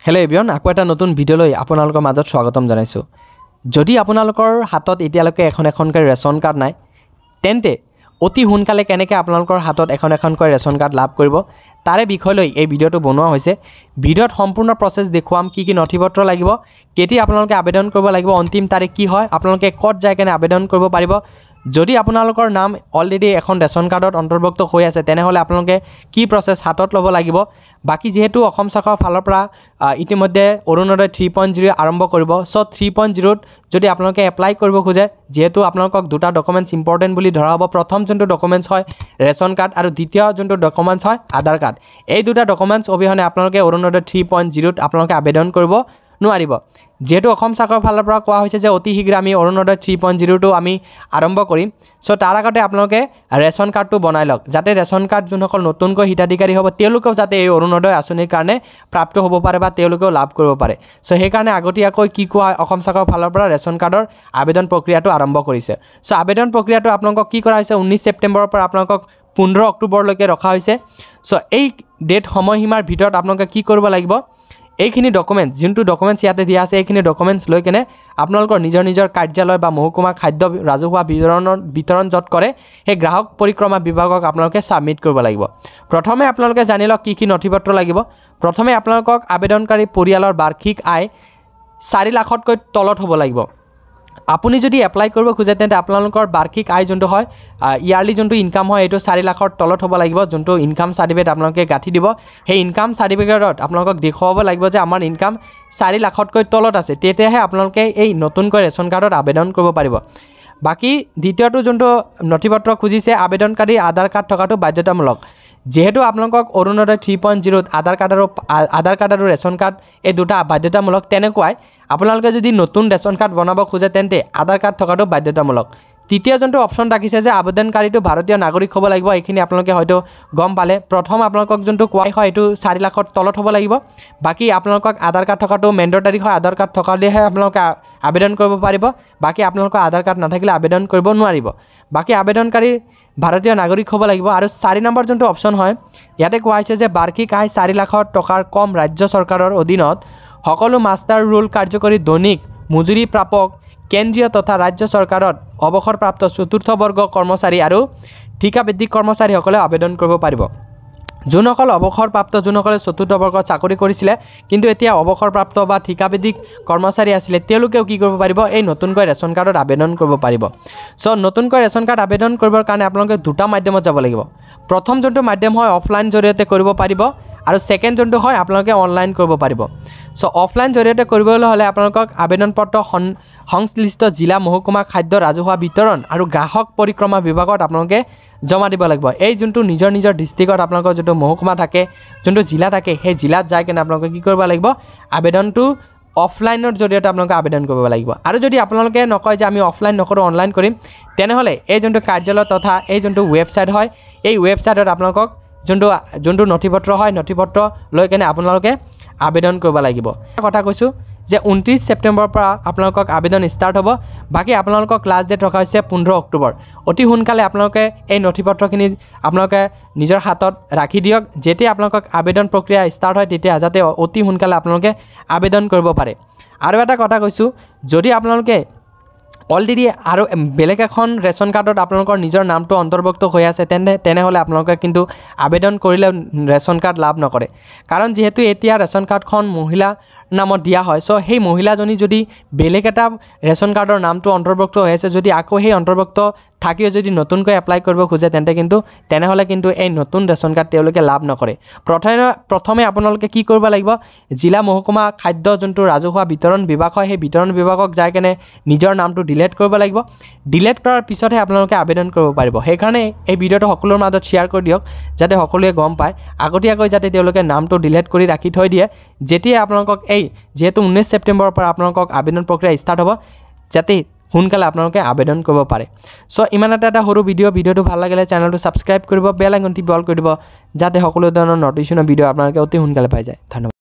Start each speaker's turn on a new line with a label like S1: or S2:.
S1: Hello everyone আকৌ এটা নতুন ভিডিও লৈ আপোনালোকৰ মাজত স্বাগতম জনাইছো। যদি আপোনালোকৰ হাতত এতিয়ালৈকে এখন ৰেশন কাৰ্ড নাই তেন্তে অতি সোনকালে কেনেকৈ আপোনালোকৰ হাতত এখন ৰেশন কাৰ্ড লাভ কৰিব তাৰে বিষয় লৈ এই ভিডিওটো বনোৱা হৈছে। ভিডিওত সম্পূৰ্ণ প্ৰসেস দেখুৱাম কি নথিপত্ৰ লাগিব, কেতিয়া আপোনালোকে আবেদন কৰিব লাগিব, অন্তিম তাৰিখ কি হয়, আপোনালোকে ক'ত যাই কেনে আবেদন কৰিব পাৰিব। যদি আপোনালোকৰ নাম অলৰেডি এখন ৰেশন কাৰ্ডত অন্তৰ্ভুক্ত হৈ আছে তেনেহলে আপোনালোকে কি প্ৰসেস হাতত ল'ব লাগিব। বাকি যেহেতু অসম চৰকাৰৰ ফালৰ পৰা ইতিমধ্যে অৰুণোদয় 3.0 আৰম্ভ কৰিব, সো 3.0 যদি আপোনালোকে এপ্লাই কৰিব খোজে যেহেতু আপোনালোকক দুটা ডকুমেন্টস ইম্পৰ্টেন্ট বুলি ধৰা হ'ব। প্ৰথম যোনটো ডকুমেন্টস হয় ৰেশন কাৰ্ড আৰু দ্বিতীয় যোনটো ডকুমেন্টস হয় আধাৰ কাৰ্ড। এই দুটা ডকুমেন্টস অবিহনে আপোনালোকে অৰুণোদয় 3.0 আপোনালোকে আবেদন কৰিব নোৱাৰিব। যেহেতু অসম চৰকাৰৰ ফালৰ পৰা কোৱা হৈছে যে অতি শীঘ্ৰে আমি অৰুণোদয় 3.0 আমি আৰম্ভ কৰিম, সো তাৰ আগতে আপোনালোকে ৰেশন কাৰ্ডটো বনাই লওক যাতে ৰেশন কাৰ্ড যোনসকল নতুনকৈ হিতাধিকাৰী হ'ব তেওঁলোকেও যাতে এই অৰুণোদয় আঁচনিৰ কাৰণে প্ৰাপ্ত হ'ব পাৰে বা তেওঁলোকেও লাভ কৰিব পাৰে। সো সেইকাৰণে আগতীয়াকৈ কি কোৱা অসম চৰকাৰৰ ফালৰ পৰা ৰেশন কাৰ্ডৰ আবেদন প্ৰক্ৰিয়াটো আৰম্ভ কৰিছে। সো আবেদন প্ৰক্ৰিয়াটো আপোনালোকক কি কৰা হৈছে 19 ছেপ্টেম্বৰৰ পৰা আপোনালোকক 15 অক্টোবৰলৈকে ৰখা হৈছে। সো এই ডেট সময়সীমাৰ ভিতৰত আপোনালোকে কি কৰিব লাগিব, এইখিনি ডকুমেন্টস যোনটো ডকুমেন্টস ইয়াতে দিয়া আছে এইখিনি ডকুমেন্টস লৈ কেনে আপোনালোকৰ নিজৰ কাৰ্যালয় বা মহকুমা খাদ্য ৰাজহুৱা বিতৰণ য'ত কৰে সেই গ্ৰাহক পৰিক্ৰমা বিভাগক আপোনালোকে সাবমিট কৰিব লাগিব। প্ৰথমে আপোনালোকে জানি লওক কি নথিপত্ৰ লাগিব। প্ৰথমে আপোনালোকক আবেদনকাৰী পৰিয়ালৰ বাৰ্ষিক আয় 4 লাখতকৈ তলত হ'ব লাগিব। আপুনি যদি এপ্লাই কৰিব খোজে তেন্তে আপোনালোকৰ বাৰ্ষিক আয় যোনটো হয় ইয়াৰলি যোনটো ইনকাম হয় এইটো 4 লাখৰ তলত হ'ব লাগিব। যোনটো ইনকাম সাৰ্টিফিকেট আপোনালোকে গাঁঠি দিব সেই ইনকাম সাৰ্টিফিকেটত আপোনালোকক দেখুৱাব লাগিব যে আমাৰ ইনকাম 4 লাখতকৈ তলত আছে, তেতিয়াহে আপোনালোকে এই নতুনকৈ ৰেশন কাৰ্ডত আবেদন কৰিব পাৰিব। বাকি দ্বিতীয়টো যোনটো নথিপত্ৰ খুজিছে আবেদনকাৰী আধাৰ কাৰ্ড থকাটো বাধ্যতামূলক। যেহেতু আপোনালোকক অৰুণোদয় 3.0 আধাৰ কাৰ্ড আৰু ৰেশন কাৰ্ড এই দুটা বাধ্যতামূলক, তেনেকুৱাই আপোনালোকে যদি নতুন ৰেশন কাৰ্ড বনাব খোজে তেন্তে আধাৰ কাৰ্ড থকাটো বাধ্যতামূলক। তৃতীয় যোনটো অপশ্যন ৰাখিছে যে আবেদনকাৰীটো ভাৰতীয় নাগৰিক হ'ব লাগিব, এইখিনি আপোনালোকে হয়তো গম পালে। প্ৰথম আপোনালোকক যোনটো কোৱা হয় এইটো 4 লাখৰ তলত হ'ব লাগিব। বাকি আপোনালোকক আধাৰ কাৰ্ড থকাটো মেণ্ডেটৰী হয়, আধাৰ কাৰ্ড থকালেহে আপোনালোকে আবেদন কৰিব পাৰিব। বাকি আপোনালোকৰ আধাৰ কাৰ্ড নাথাকিলে আবেদন কৰিব নোৱাৰিব। বাকি আবেদনকাৰী ভাৰতীয় নাগৰিক হ'ব লাগিব। আৰু 4 নম্বৰ যোনটো অপশ্যন হয় ইয়াতে কোৱা হৈছে যে বাৰ্ষিক আয় 4 লাখ টকাৰ কম ৰাজ্য চৰকাৰৰ অধীনত সকলো মাষ্টাৰ ৰোল কাৰ্যকৰী দৈনিক মজুৰি প্ৰাপক কেন্দ্ৰীয় তথা ৰাজ্য চৰকাৰত অৱসৰপ্ৰাপ্ত চতুৰ্থ বৰ্গ কৰ্মচাৰী আৰু ঠিকাভিত্তিক কৰ্মচাৰীসকলে আবেদন কৰিব পাৰিব। যোনসকল অৱসৰপ্ৰাপ্ত যোনসকলে চতুৰ্থ বৰ্গত চাকৰি কৰিছিলে কিন্তু এতিয়া অৱসৰপ্ৰাপ্ত বা ঠিকাভিত্তিক কৰ্মচাৰী আছিলে তেওঁলোকেও কি কৰিব পাৰিব এই নতুনকৈ ৰেশন কাৰ্ডত আবেদন কৰিব পাৰিব। সো নতুনকৈ ৰেশন কাৰ্ড আবেদন কৰিবৰ কাৰণে আপোনালোকে দুটা মাধ্যমত যাব লাগিব। প্ৰথম যোনটো মাধ্যম হয় অফলাইন জৰিয়তে কৰিব পাৰিব আৰু সেকেন্ড যোনটো হয় আপোনালোকে অনলাইন কৰিব পাৰিব। সো অফলাইন জৰিয়তে কৰিবলৈ হ'লে আপোনালোকক আবেদন পত্ৰ সংশ্লিষ্ট জিলা মহকুমা খাদ্য ৰাজহুৱা বিতৰণ আৰু গ্ৰাহক পৰিক্ৰমা বিভাগত আপোনালোকে জমা দিব লাগিব। এই যোনটো নিজৰ ডিষ্ট্ৰিক্টত আপোনালোকৰ যোনটো মহকুমা থাকে যোনটো জিলা থাকে সেই জিলাত যাই কেনে আপোনালোকে কি কৰিব লাগিব আবেদনটো অফলাইনৰ জৰিয়তে আপোনালোকে আবেদন কৰিব লাগিব। আৰু যদি আপোনালোকে নকয় যে আমি অফলাইন নকৰোঁ অনলাইন কৰিম তেনেহ'লে এই যোনটো কাৰ্যালয় তথা এই যোনটো ৱেবছাইট হয় এই ৱেবছাইটত আপোনালোকক যোনটো নথিপত্ৰ হয় নথিপত্ৰ লৈ কেনে আপোনালোকে আবেদন কৰিব লাগিব। কথা কৈছোঁ যে 29 ছেপ্টেম্বৰৰ পৰা আপোনালোকক আবেদন ষ্টাৰ্ট হ'ব। বাকি আপোনালোকক লাষ্ট ডেট ৰখা হৈছে 15 অক্টোবৰ। অতি সোনকালে আপোনালোকে এই নথিপত্ৰখিনি আপোনালোকে নিজৰ হাতত ৰাখি দিয়ক, যেতিয়া আপোনালোকক আবেদন প্ৰক্ৰিয়া ষ্টাৰ্ট হয় তেতিয়া যাতে অতি সোনকালে আপোনালোকে আবেদন কৰিব পাৰে। আৰু এটা কথা কৈছোঁ, যদি আপোনালোকে অলৰেডি আৰু বেলেগ এখন ৰেশন কাৰ্ডত আপোনালোকৰ নিজৰ নামটো অন্তৰ্ভুক্ত হৈ আছে তেনেহ'লে আপোনালোকে কিন্তু আবেদন কৰিলে ৰেশন কাৰ্ড লাভ নকৰে। কাৰণ যেহেতু এতিয়া ৰেশন কাৰ্ডখন মহিলা নামত দিয়া হয়, সো সেই মহিলাজনী যদি বেলেগ এটা ৰেশন কাৰ্ডৰ নামটো অন্তৰ্ভুক্ত হৈ আছে যদি আকৌ সেই অন্তৰ্ভুক্ত থাকিও যদি নতুনকৈ এপ্লাই কৰিব খোজে তেনেহ'লে কিন্তু এই নতুন ৰেশন কাৰ্ড তেওঁলোকে লাভ নকৰে। প্ৰথমে আপোনালোকে কি কৰিব লাগিব জিলা মহকুমা খাদ্য যোনটো ৰাজহুৱা বিতৰণ বিভাগ হয় সেই বিতৰণ বিভাগক যাই কেনে নিজৰ নামটো ডিলিট কৰিব লাগিব। ডিলিট কৰাৰ পিছতহে আপোনালোকে আবেদন কৰিব পাৰিব। সেইকাৰণে এই ভিডিঅ'টো সকলোৰে মাজত শ্বেয়াৰ কৰি দিয়ক যাতে সকলোৱে গম পায়, আগতীয়াকৈ যাতে তেওঁলোকে নামটো ডিলিট কৰি ৰাখি থৈ দিয়ে। যেতিয়া আপোনালোকক যেহেতু 19 ছেপ্টেম্বৰৰ পৰা আপোনালোকক আবেদন প্ৰক্ৰিয়া ষ্টাৰ্ট হ'ব যাতে সোনকালে আপোনালোকে আবেদন কৰিব পাৰে। সো ইমান এটা সৰু ভিডিঅ'টো ভাল লাগিলে চেনেলটো ছাবস্ক্ৰাইব কৰিব, বেল আইকনটি অল কৰি দিব যাতে সকলো ধৰণৰ নটিফিকেশ্যন ভিডিঅ' আপোনালোকে অতি সোনকালে পাই যায়। ধন্যবাদ।